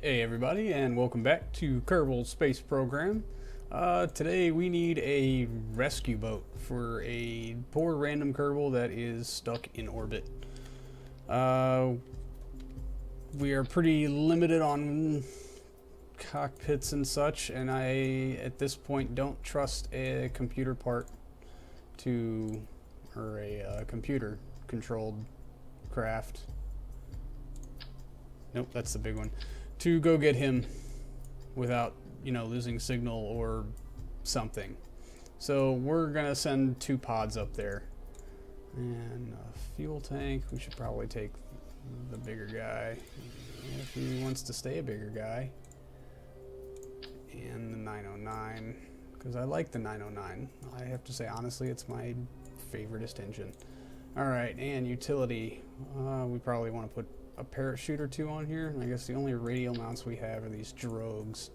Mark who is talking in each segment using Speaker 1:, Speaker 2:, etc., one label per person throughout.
Speaker 1: Hey everybody, and welcome back to Kerbal Space Program. Today we need a rescue boat for a poor random Kerbal that is stuck in orbit. We are pretty limited on cockpits and such, and I, at this point, don't trust a computer part or a computer-controlled craft. Nope, that's the big one. To go get him without, losing signal or something. So we're gonna send 2 pods up there. And a fuel tank, we should probably take the bigger guy, if he wants to stay a bigger guy. And the 909, because I like the 909. I have to say, honestly, it's my favoriteest engine. Alright, and utility. We probably want to put a parachute or 2 on here. I guess the only radial mounts we have are these drogues.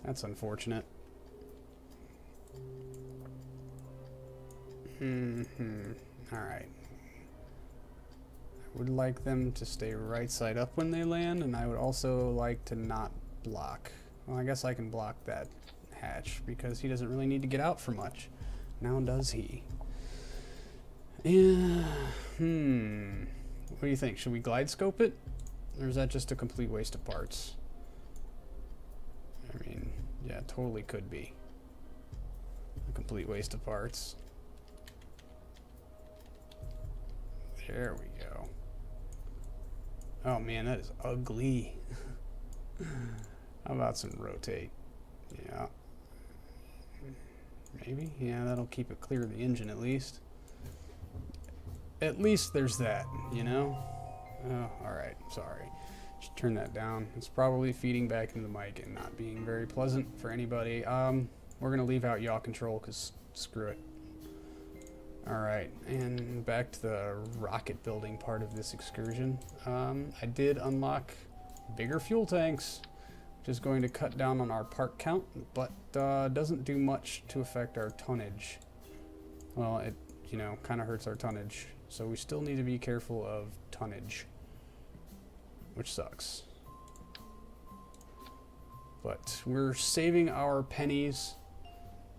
Speaker 1: That's unfortunate. Alright. I would like them to stay right side up when they land, and I would also like to not block. Well, I guess I can block that hatch because he doesn't really need to get out for much. Now does he? Yeah. What do you think? Should we glide scope it? Or is that just a complete waste of parts? I mean, yeah, totally could be a complete waste of parts. There we go. Oh man, that is ugly. How about some rotate? Yeah. Maybe? Yeah, that'll keep it clear of the engine at least. At least there's that, Oh, alright, sorry. Should turn that down. It's probably feeding back into the mic and not being very pleasant for anybody. We're going to leave out yaw control because screw it. Alright, and back to the rocket building part of this excursion. I did unlock bigger fuel tanks, which is going to cut down on our part count, but doesn't do much to affect our tonnage. Well, it, kind of hurts our tonnage. So we still need to be careful of tonnage, which sucks. But we're saving our pennies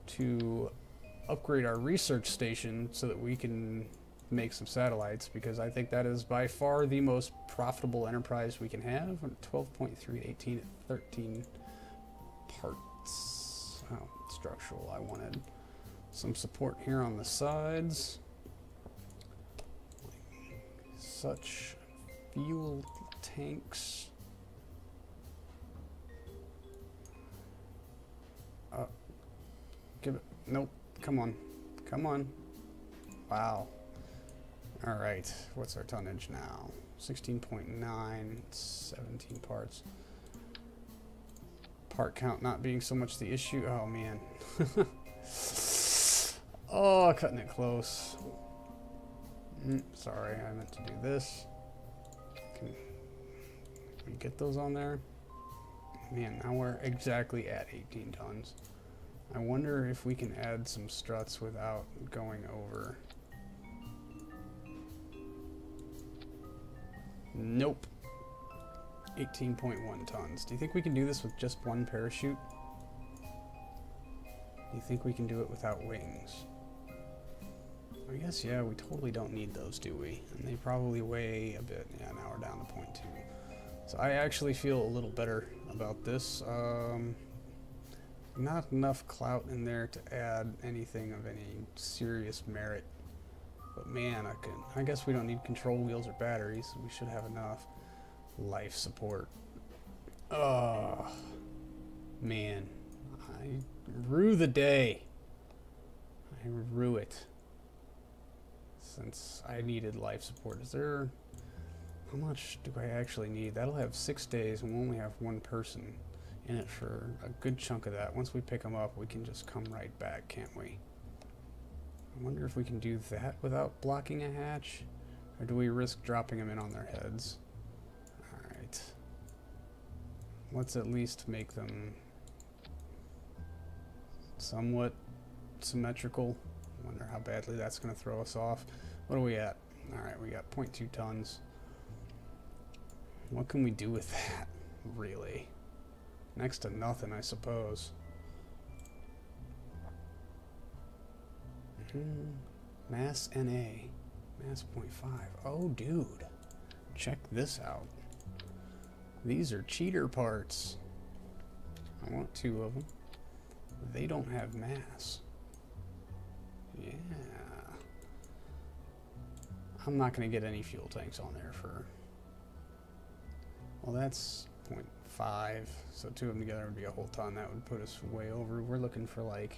Speaker 1: to upgrade our research station so that we can make some satellites, because I think that is by far the most profitable enterprise we can have. 12.3 to 18 at 13 parts. Oh, structural. I wanted some support here on the sides. Such fuel tanks. Give it. Nope. Come on. Come on. Wow. Alright. What's our tonnage now? 16.9. 17 parts. Part count not being so much the issue. Oh, man. Oh, cutting it close. Sorry, I meant to do this. Can we get those on there? Man, now we're exactly at 18 tons. I wonder if we can add some struts without going over. Nope. 18.1 tons. Do you think we can do this with just 1 parachute? Do you think we can do it without wings? I guess, yeah, we totally don't need those, do we? And they probably weigh a bit. Yeah, now we're down to 0.2. So I actually feel a little better about this. Not enough clout in there to add anything of any serious merit. But man, I guess we don't need control wheels or batteries. So we should have enough life support. Oh, man. I rue the day. I rue it. Since I needed life support. Is there... How much do I actually need? That'll have 6 days and we'll only have 1 person in it for a good chunk of that. Once we pick them up, we can just come right back, can't we? I wonder if we can do that without blocking a hatch? Or do we risk dropping them in on their heads? Alright. Let's at least make them somewhat symmetrical. Wonder how badly that's going to throw us off. What are we at? Alright, we got 0.2 tons. What can we do with that? Really? Next to nothing, I suppose. Mass NA. Mass 0.5. Oh, dude. Check this out. These are cheater parts. I want 2 of them. They don't have mass. Yeah. I'm not going to get any fuel tanks on there for... Well, that's 0.5. So 2 of them together would be a whole ton. That would put us way over. We're looking for like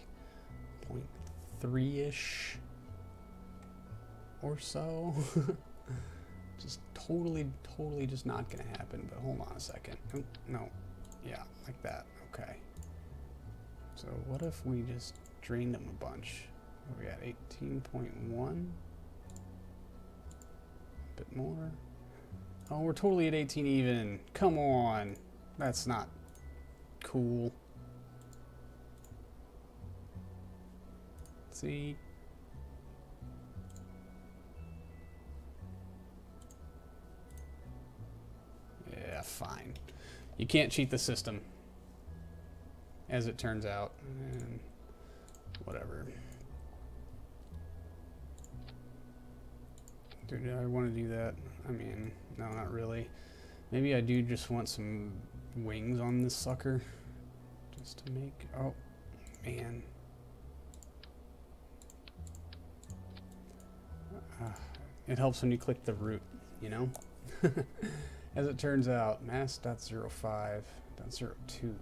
Speaker 1: 0.3-ish or so. Just totally just not going to happen. But hold on a second. Oh, no. Yeah, like that. Okay. So what if we just drained them a bunch? We got 18.1. Bit more. Oh, we're totally at 18 even. Come on. That's not cool. See? Yeah, fine. You can't cheat the system, as it turns out. And whatever. Dude, do I want to do that? I mean, no, not really. Maybe I do just want some wings on this sucker. Just to make... Oh, man. It helps when you click the root, you know? As it turns out, mass.05, .02.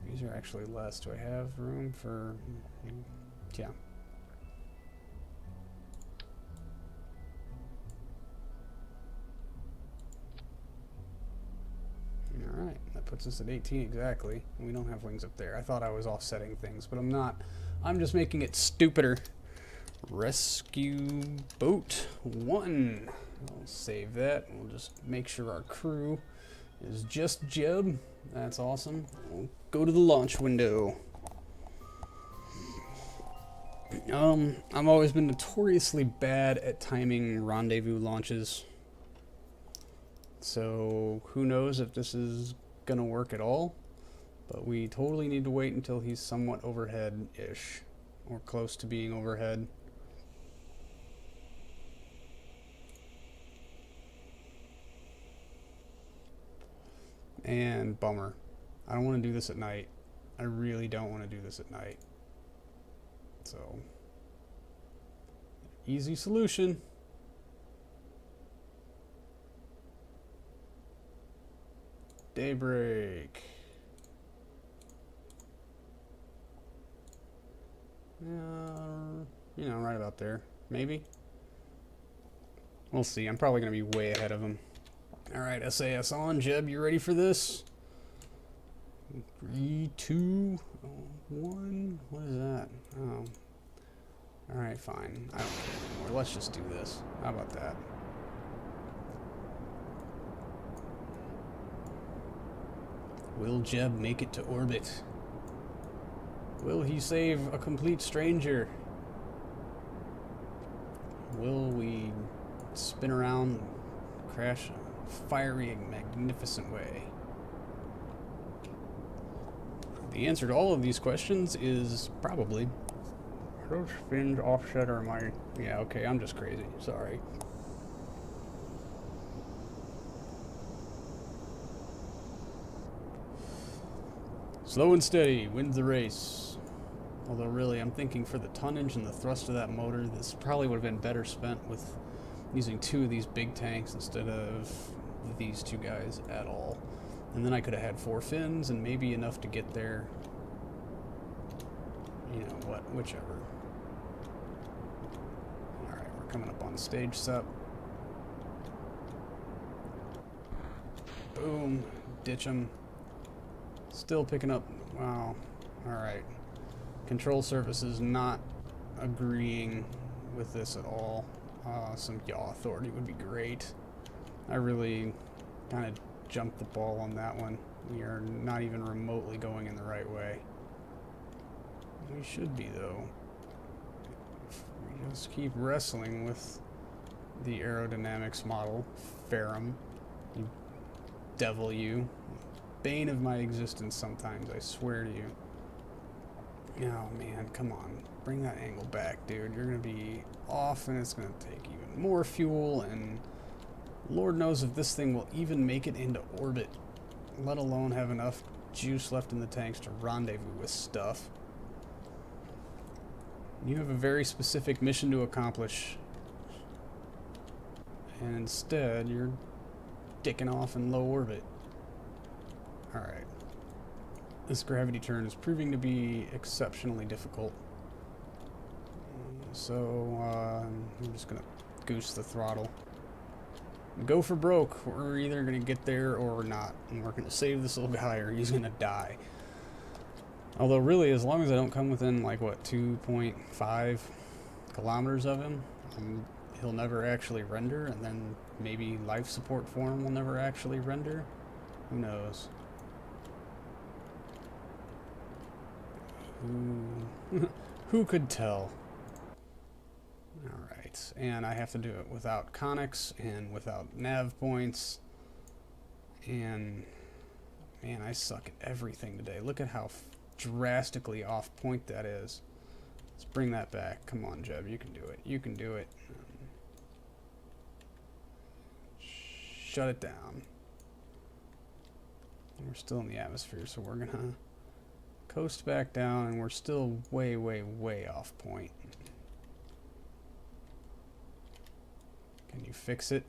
Speaker 1: These are actually less. Do I have room for... Yeah. Alright, that puts us at 18 exactly. We don't have wings up there. I thought I was offsetting things, but I'm not. I'm just making it stupider. Rescue boat 1. I'll save that. We'll just make sure our crew is just Jeb. That's awesome. We'll go to the launch window. I've always been notoriously bad at timing rendezvous launches. So who knows if this is gonna work at all, but we totally need to wait until he's somewhat overhead-ish, or close to being overhead. And bummer. I don't want to do this at night. I really don't want to do this at night. So, easy solution. Daybreak. You know, right about there. Maybe. We'll see. I'm probably going to be way ahead of him. Alright, SAS on. Jeb, you ready for this? 3, 2, 1. What is that? Oh. Alright, fine. I don't care anymore. Let's just do this. How about that? Will Jeb make it to orbit? Will he save a complete stranger? Will we spin around, crash a fiery, magnificent way? The answer to all of these questions is probably. Are those fins offset or am I? Yeah, okay, I'm just crazy. Sorry. Slow and steady wins the race. Although really, I'm thinking for the tonnage and the thrust of that motor, this probably would have been better spent with using 2 of these big tanks instead of these 2 guys at all. And then I could have had 4 fins and maybe enough to get there. You know what, whichever. Alright, we're coming up on stage set. Boom, ditch them. Still picking up. Wow. Alright. Control surfaces not agreeing with this at all. Some yaw authority would be great. I really kind of jumped the ball on that one. We are not even remotely going in the right way. We should be, though. If we just keep wrestling with the aerodynamics model, Ferrum. You devil you. Bane of my existence sometimes, I swear to you. Oh man, come on. Bring that angle back, dude. You're going to be off and it's going to take even more fuel, and Lord knows if this thing will even make it into orbit, let alone have enough juice left in the tanks to rendezvous with stuff. You have a very specific mission to accomplish, and instead you're dicking off in low orbit. Alright. This gravity turn is proving to be exceptionally difficult. So, I'm just gonna goose the throttle. Go for broke. We're either gonna get there or not. And we're gonna save this little guy or he's gonna die. Although really, as long as I don't come within, like, what, 2.5 kilometers of him, he'll never actually render, and then maybe life support form will never actually render. Who knows? Who could tell? Alright, and I have to do it without conics and without nav points. And, man, I suck at everything today. Look at how drastically off point that is. Let's bring that back. Come on, Jeb, you can do it. You can do it. Shut it down. We're still in the atmosphere, so we're gonna coast back down, and we're still way, way, way off point. Can you fix it?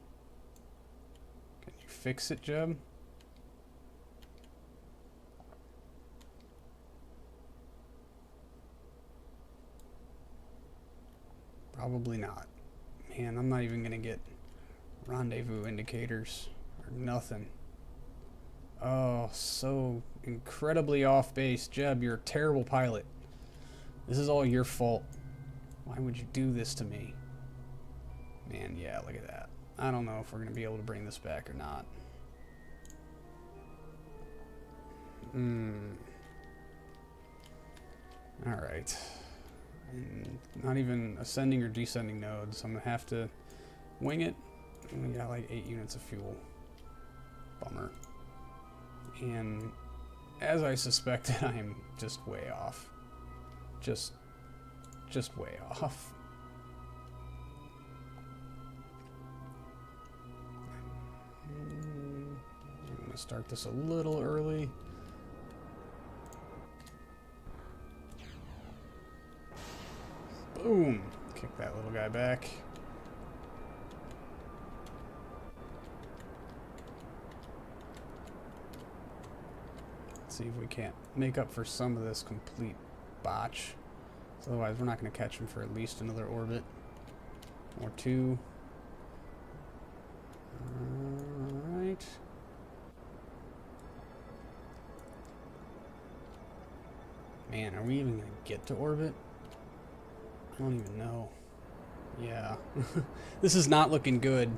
Speaker 1: Can you fix it, Jeb? Probably not. Man, I'm not even gonna get rendezvous indicators or nothing. Oh, so incredibly off base. Jeb, you're a terrible pilot. This is all your fault. Why would you do this to me? Man, yeah, look at that. I don't know if we're going to be able to bring this back or not. Alright. Not even ascending or descending nodes. I'm going to have to wing it. We got like 8 units of fuel. Bummer. And as I suspected, I am just way off. Just way off. I'm going to start this a little early. Boom! Kick that little guy back. See if we can't make up for some of this complete botch. So otherwise, we're not going to catch him for at least another orbit or two. Alright. Man, are we even going to get to orbit? I don't even know. Yeah. This is not looking good.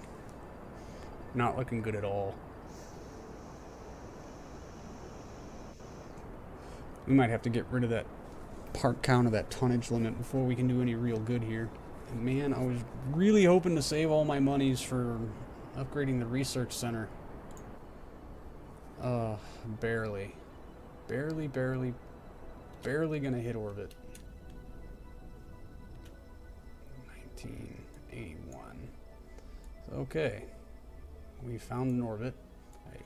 Speaker 1: Not looking good at all. We might have to get rid of that part count of that tonnage limit before we can do any real good here. And man, I was really hoping to save all my monies for upgrading the research center. Barely. Barely gonna hit orbit. 1981. Okay. We found an orbit.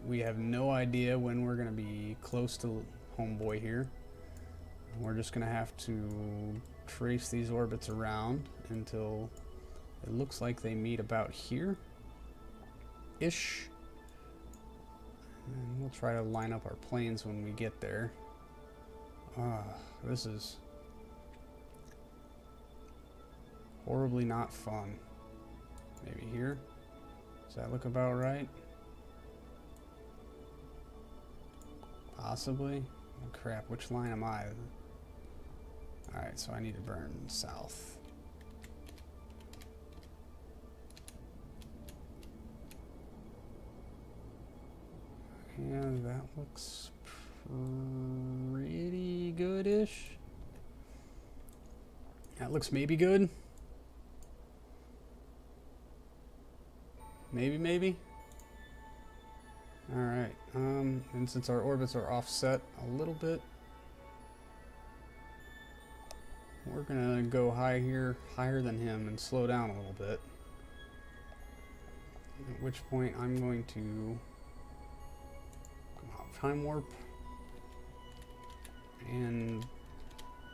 Speaker 1: We have no idea when we're gonna be close to homeboy here. We're just gonna have to trace these orbits around until it looks like they meet about here ish, and we'll try to line up our planes when we get there. This is horribly not fun. Maybe here. Does that look about right? Possibly. Oh, crap, which line am I? Alright, so I need to burn south. And that looks pretty good-ish. That looks maybe good. Maybe. Alright, and since our orbits are offset a little bit, we're gonna go higher than him, and slow down a little bit. At which point I'm going to come out of time warp and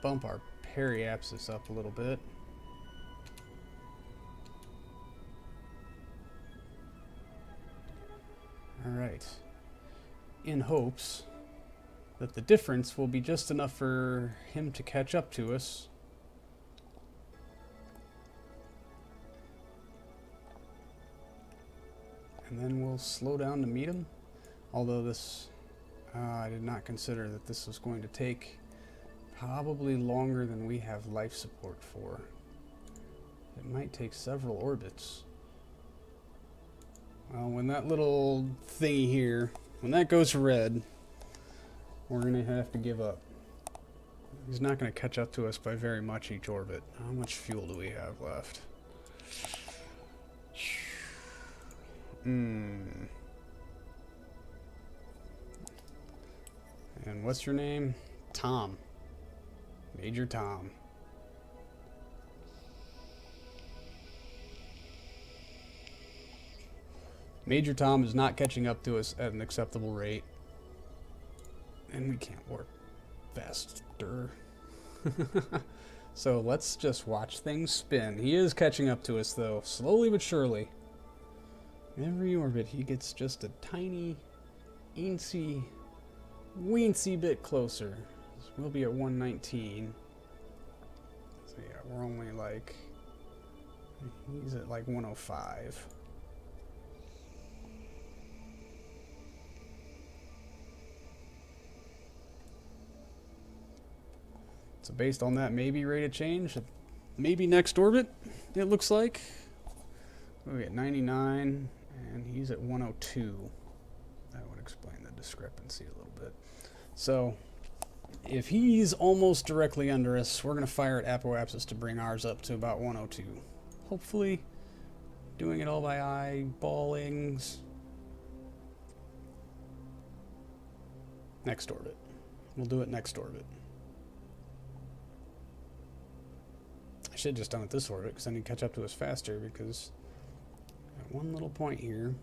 Speaker 1: bump our periapsis up a little bit. Alright. In hopes that the difference will be just enough for him to catch up to us. And then we'll slow down to meet him. Although this, I did not consider that this was going to take probably longer than we have life support for. It might take several orbits. Well, when that little thingy here, when that goes red, we're going to have to give up. He's not going to catch up to us by very much each orbit. How much fuel do we have left? And what's your name? Tom. Major Tom. Major Tom is not catching up to us at an acceptable rate. And we can't warp faster. So let's just watch things spin. He is catching up to us though, slowly but surely. Every orbit he gets just a tiny, eensy, weensy bit closer. So we'll be at 119. So yeah, we're only like, he's at like 105. So based on that maybe rate of change, maybe next orbit, it looks like. We'll be at 99, and he's at 102. That would explain the discrepancy a little bit. So if he's almost directly under us, we're going to fire at apoapsis to bring ours up to about 102. Hopefully doing it all by eyeballings. Next orbit. We'll do it next orbit. I should have just done it this orbit, because then he'd catch up to us faster, because at one little point here,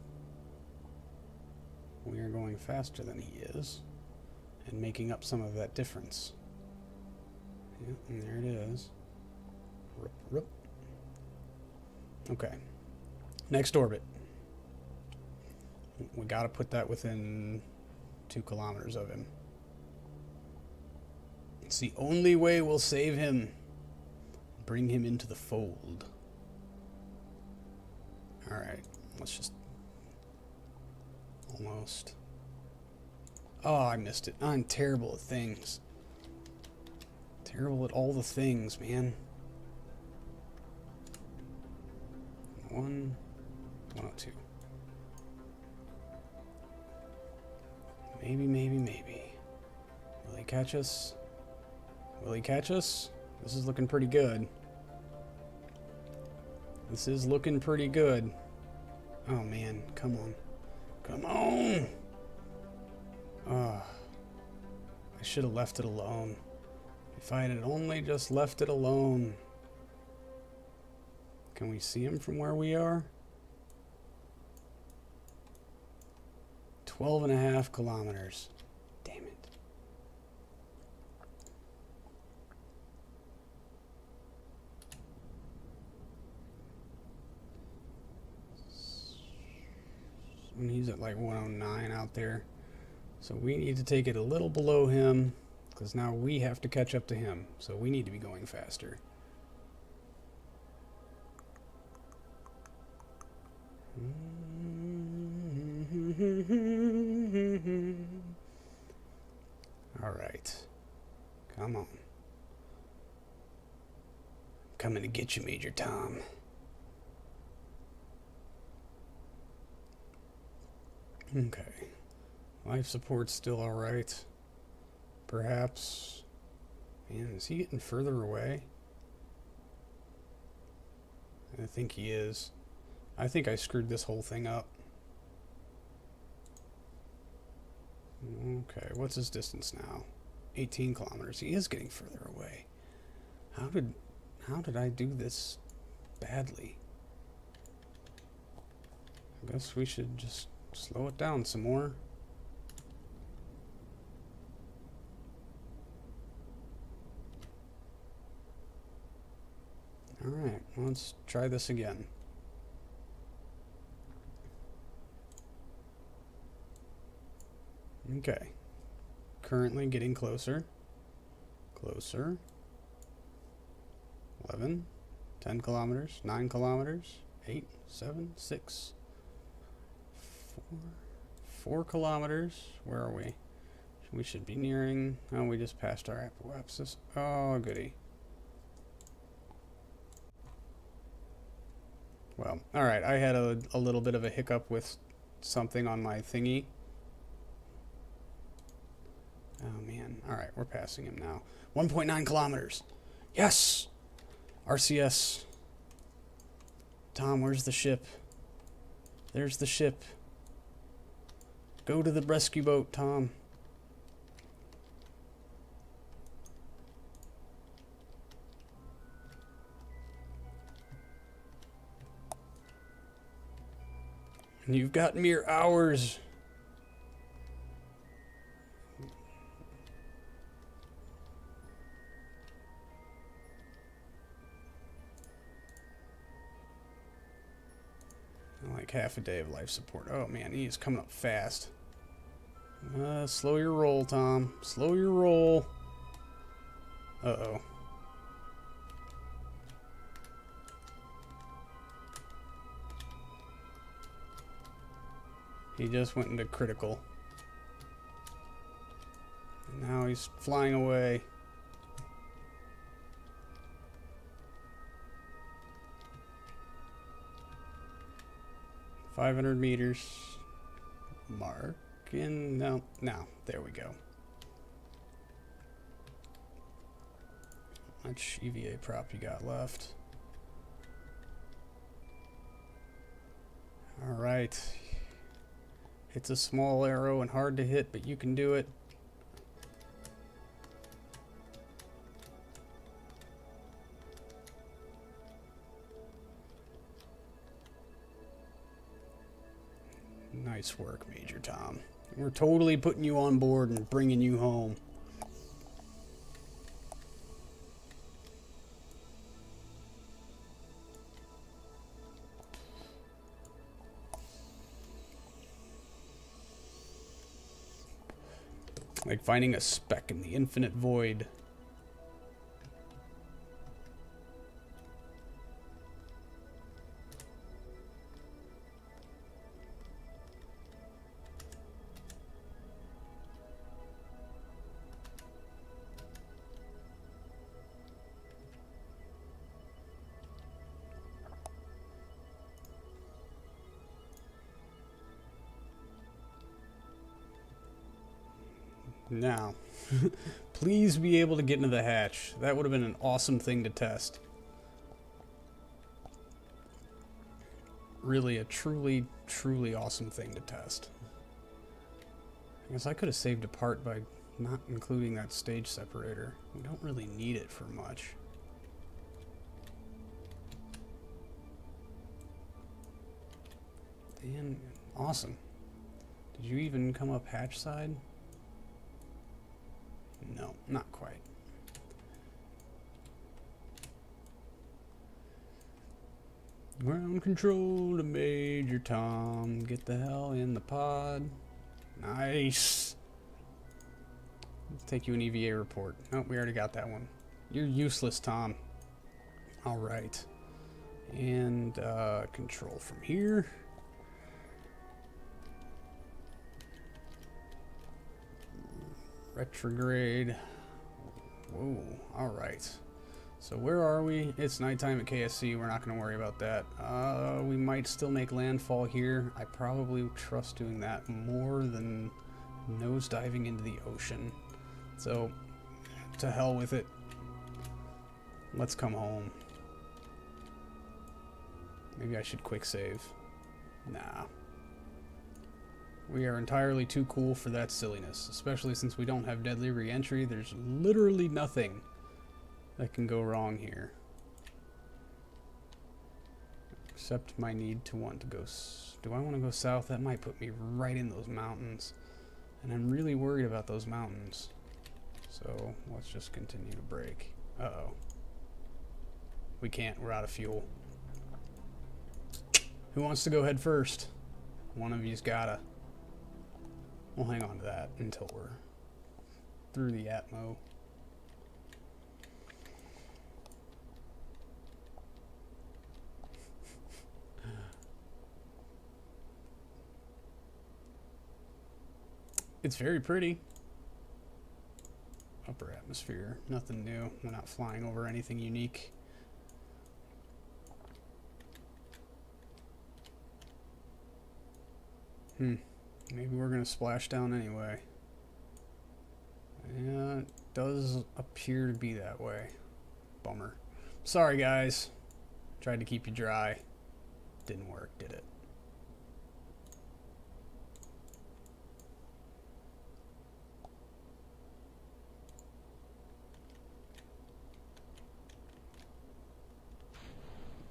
Speaker 1: we are going faster than he is, and making up some of that difference. Yeah, and there it is. Rup, rup. Okay. Next orbit. We got to put that within 2 kilometers of him. It's the only way we'll save him. Bring him into the fold. Alright, let's just... Almost. Oh, I missed it. I'm terrible at things. Terrible at all the things, man. 102. Maybe, maybe, maybe. Will he catch us? Will he catch us? This is looking pretty good. This is looking pretty good. Oh man, come on. Come on! I should have left it alone. If I had only just left it alone. Can we see him from where we are? 12.5 kilometers. Damn it. And he's at like 109 out there. So we need to take it a little below him, because now we have to catch up to him. So we need to be going faster. All right. Come on. Coming to get you, Major Tom. Okay. Life support's still alright. Perhaps. Man, is he getting further away? I think he is. I think I screwed this whole thing up. Okay, what's his distance now? 18 kilometers. He is getting further away. How did I do this badly? I guess we should just slow it down some more. Alright, let's try this again. Okay. Currently getting closer. Closer. 11, 10 kilometers, 9 kilometers, 8, 7, 6, 4 kilometers. Where are we? We should be nearing. Oh, we just passed our apoapsis. Oh, goody. Well, alright, I had a little bit of a hiccup with something on my thingy. Oh, man. Alright, we're passing him now. 1.9 kilometers. Yes! RCS. Tom, where's the ship? There's the ship. Go to the rescue boat, Tom. And you've got mere hours. Like half a day of life support. Oh man, he is coming up fast. Slow your roll, Tom. Slow your roll. Uh-oh. He just went into critical. And now he's flying away. $500 meters. Mark in. No, there we go. How much EVA prop you got left? Alright. It's a small arrow and hard to hit, but you can do it. Nice work, Major Tom. We're totally putting you on board and bringing you home. Like finding a speck in the infinite void. Now, please be able to get into the hatch. That would have been an awesome thing to test. Really, a truly, truly awesome thing to test. I guess I could have saved a part by not including that stage separator. We don't really need it for much. Dan, awesome. Did you even come up hatch side? No, not quite. Ground control to Major Tom. Get the hell in the pod. Nice. Let's take you an EVA report. Oh, we already got that one. You're useless, Tom. Alright. And control from here. Retrograde. Whoa, alright. So where are we? It's nighttime at KSC. We're not going to worry about that. We might still make landfall here. I probably trust doing that more than nosediving into the ocean. So, to hell with it. Let's come home. Maybe I should quick save. Nah. We are entirely too cool for that silliness, especially since we don't have deadly re-entry. There's literally nothing that can go wrong here. Except my need to want to go... Do I want to go south? That might put me right in those mountains. And I'm really worried about those mountains. So, let's just continue to brake. Uh-oh. We can't. We're out of fuel. Who wants to go head first? One of you's gotta. We'll hang on to that until we're through the Atmo. It's very pretty. Upper atmosphere, nothing new. We're not flying over anything unique. Maybe we're gonna splash down anyway. Yeah, it does appear to be that way. Bummer. Sorry guys. Tried to keep you dry. Didn't work, did it?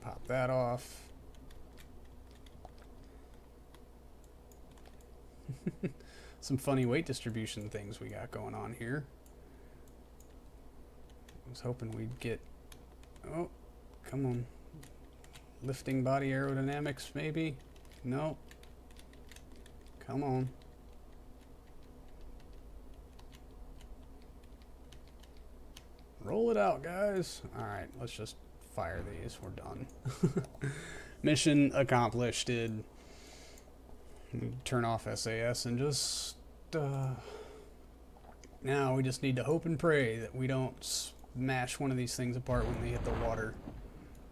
Speaker 1: Pop that off. Some funny weight distribution things we got going on here. I was hoping we'd get... Oh, come on. Lifting body aerodynamics, maybe? No. Come on. Roll it out, guys. Alright, let's just fire these. We're done. Mission accomplished. Turn off SAS and just... now we just need to hope and pray that we don't smash one of these things apart when they hit the water.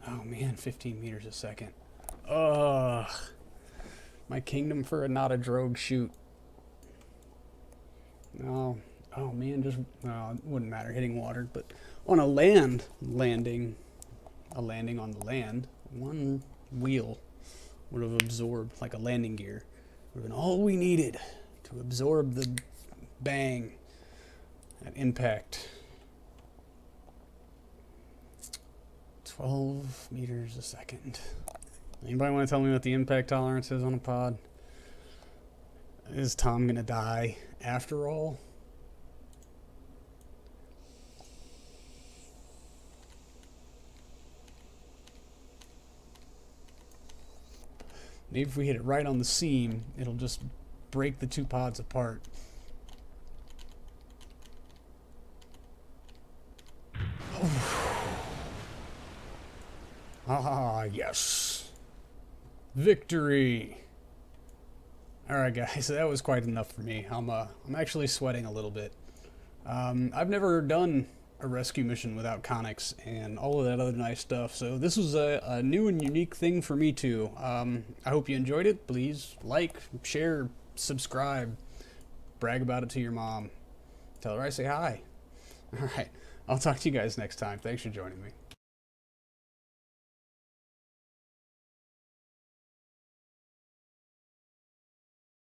Speaker 1: Oh man, 15 meters a second. Ugh. My kingdom for a not a drogue shoot. No. Oh man, just... well, it wouldn't matter hitting water, but on a landing on the land, one wheel would have absorbed, like a landing gear, would have been all we needed to absorb the bang, that impact. 12 meters a second. Anybody want to tell me what the impact tolerance is on a pod? Is Tom gonna die after all? Maybe if we hit it right on the seam, it'll just break the two pods apart. Ah, yes. Victory. Alright guys, that was quite enough for me. I'm actually sweating a little bit. I've never done a rescue mission without conics and all of that other nice stuff, so this was a new and unique thing for me too. I hope you enjoyed it. Please like, share, subscribe, brag about it to your mom. Tell her I say hi. Alright, I'll talk to you guys next time. Thanks for joining me.